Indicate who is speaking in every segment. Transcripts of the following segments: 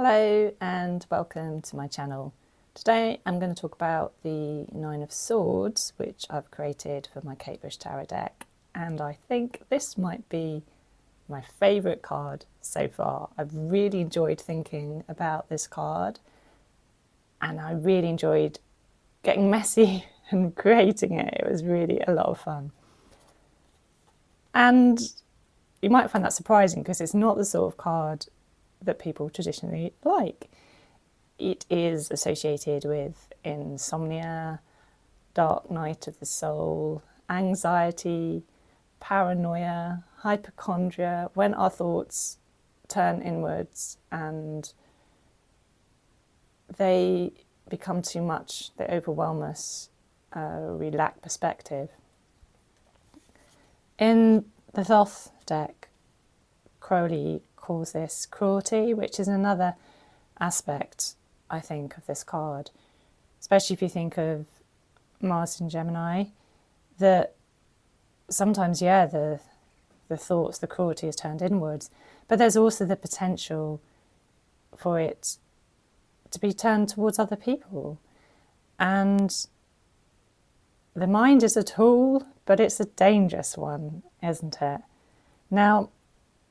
Speaker 1: Hello and welcome to my channel. Today I'm going to talk about the Nine of Swords, which I've created for my Kate Bush Tarot deck, and I think this might be my favourite card so far. I've really enjoyed thinking about this card and I really enjoyed getting messy and creating it. It was really a lot of fun. And you might find that surprising because it's not the sort of card that people traditionally like. It is associated with insomnia, dark night of the soul, anxiety, paranoia, hypochondria, when our thoughts turn inwards and they become too much, they overwhelm us, we lack perspective. In the Thoth deck, Crowley calls this cruelty, which is another aspect, I think, of this card, especially if you think of Mars in Gemini, that sometimes, yeah, the thoughts, the cruelty is turned inwards, but there's also the potential for it to be turned towards other people. And the mind is a tool, but it's a dangerous one, isn't it? Now,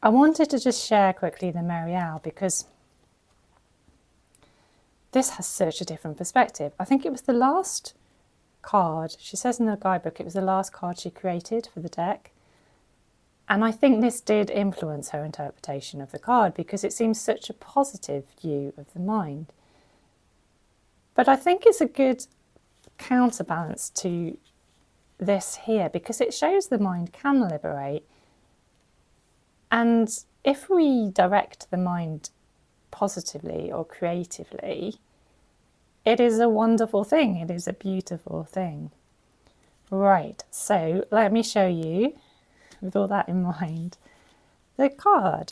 Speaker 1: I wanted to just share quickly the Merry Owl because this has such a different perspective. I think it was the last card, she says in the guidebook, it was the last card she created for the deck. And I think this did influence her interpretation of the card because it seems such a positive view of the mind. But I think it's a good counterbalance to this here because it shows the mind can liberate. And if we direct the mind positively or creatively, it is a wonderful thing. It is a beautiful thing. Right, so let me show you, with all that in mind, the card.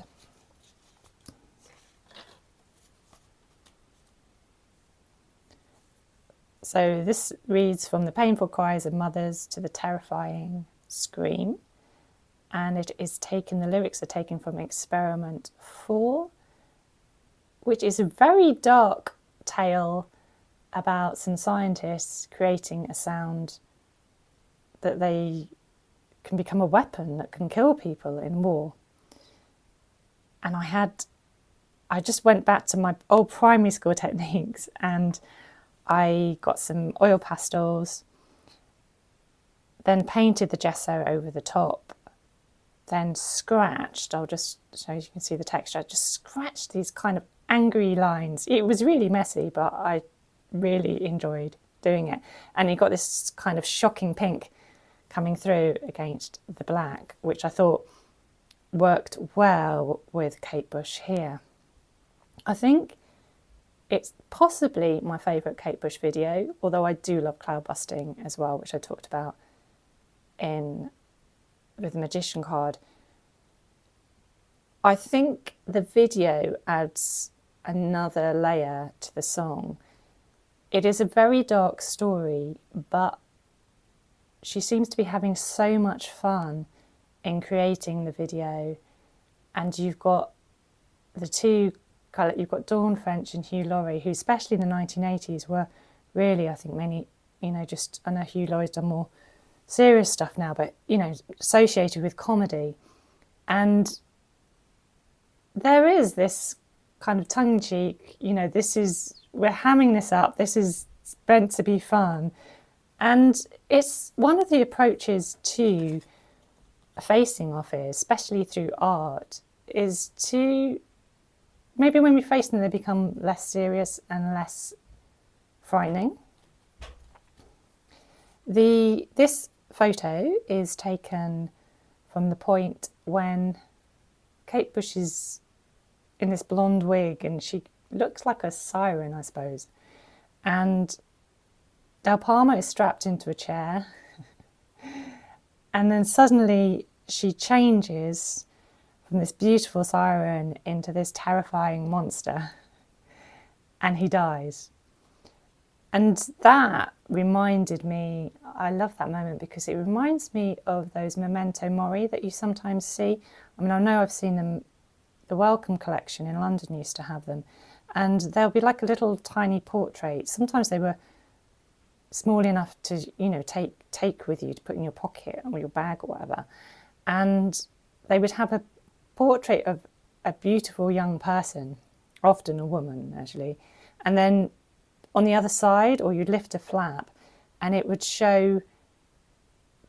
Speaker 1: So this reads from the painful cries of mothers to the terrifying scream. And it is taken, the lyrics are taken from Experiment 4, which is a very dark tale about some scientists creating a sound that they can become a weapon that can kill people in war. And I just went back to my old primary school techniques and I got some oil pastels, then painted the gesso over the top, then scratched, I'll just so you can see the texture, I just scratched these kind of angry lines. It was really messy, but I really enjoyed doing it. And you got this kind of shocking pink coming through against the black, which I thought worked well with Kate Bush here. I think it's possibly my favourite Kate Bush video, although I do love cloud busting as well, which I talked about with the Magician card. I think the video adds another layer to the song. It is a very dark story, but she seems to be having so much fun in creating the video. And you've got the two, you've got Dawn French and Hugh Laurie, who especially in the 1980s were really, I think many, I know Hugh Laurie's done more serious stuff now, but associated with comedy. And there is this kind of tongue-in-cheek, we're hamming this up, this is meant to be fun. And it's one of the approaches to facing our fears, especially through art, is to maybe when we face them, they become less serious and less frightening. This photo is taken from the point when Kate Bush is in this blonde wig and she looks like a siren, I suppose. And Del Palma is strapped into a chair. And then suddenly she changes from this beautiful siren into this terrifying monster. And he dies. And that reminded me, I love that moment because it reminds me of those memento mori that you sometimes see. I mean, I know I've seen them, the Wellcome Collection in London used to have them. and they'll be like a little tiny portrait. Sometimes they were small enough to, you know, take with you to put in your pocket or your bag or whatever. And they would have a portrait of a beautiful young person, often a woman actually. And then on the other side, or you'd lift a flap and it would show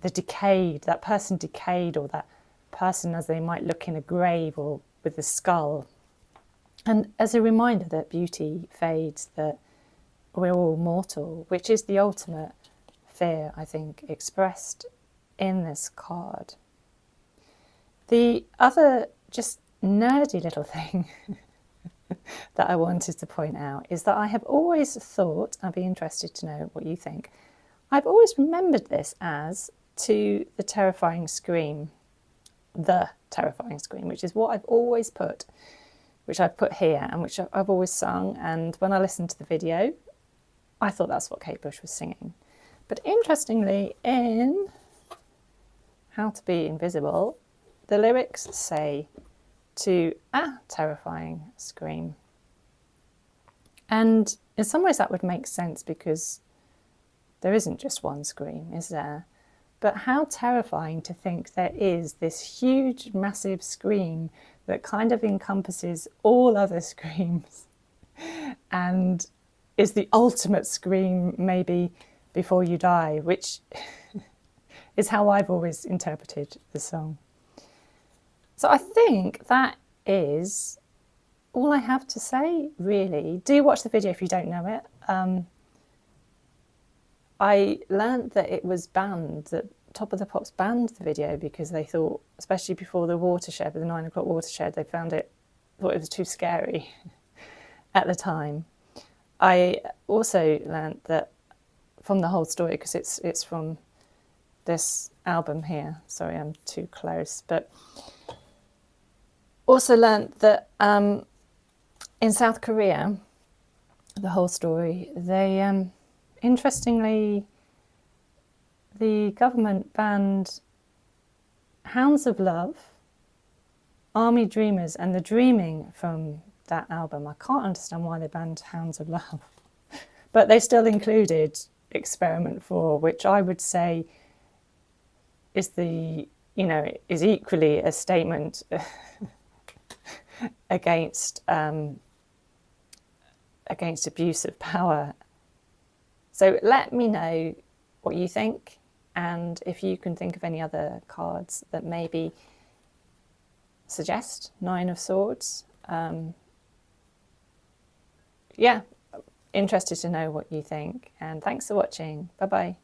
Speaker 1: the decayed, that person decayed, or that person as they might look in a grave or with the skull. And as a reminder that beauty fades, that we're all mortal, which is the ultimate fear, I think, expressed in this card. The other just nerdy little thing that I wanted to point out is that I have always thought, I'd be interested to know what you think, I've always remembered this as to the terrifying scream, which is what I've always put, which I've put here and which I've always sung. And when I listened to the video, I thought that's what Kate Bush was singing. But interestingly, in How to Be Invisible, the lyrics say to a terrifying scream. And in some ways that would make sense because there isn't just one scream, is there? But how terrifying to think there is this huge, massive scream that kind of encompasses all other screams and is the ultimate scream maybe before you die, which is how I've always interpreted the song. So I think that is all I have to say, really. Do watch the video if you don't know it. I learned that it was banned, that Top of the Pops banned the video because they thought, especially before the watershed, with the 9 o'clock watershed, they thought it was too scary at the time. I also learned that from the whole story, because it's from this album here. Sorry, I'm too close. But also learned that in South Korea, the whole story, they interestingly, the government banned Hounds of Love, Army Dreamers, and The Dreaming from that album. I can't understand why they banned Hounds of Love, but they still included Experiment 4, which I would say is is equally a statement against abuse of power. So let me know what you think, and if you can think of any other cards that maybe suggest 9 of Swords. Yeah, interested to know what you think, and thanks for watching. Bye bye.